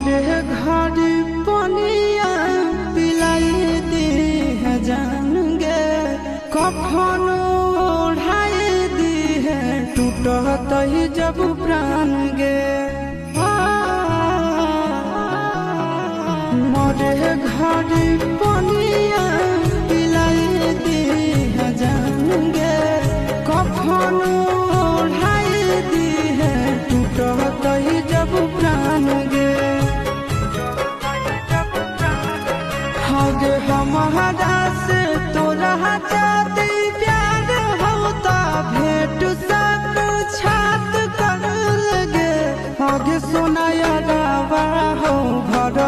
घड़ी पनिया पिलाई दी है जान गे कफन ओढ़ाई दी है टूटत ही जब प्राण गे मोरे घड़ी पनिया पिलाई दी है जान गे कफन ओढ़ाई दी है टूटत ही जब प्राण गे हगे हमारा से तोरा जाती प्यार होता भेंट साथ छात कर लगे हगे सुनाया गावा हो भर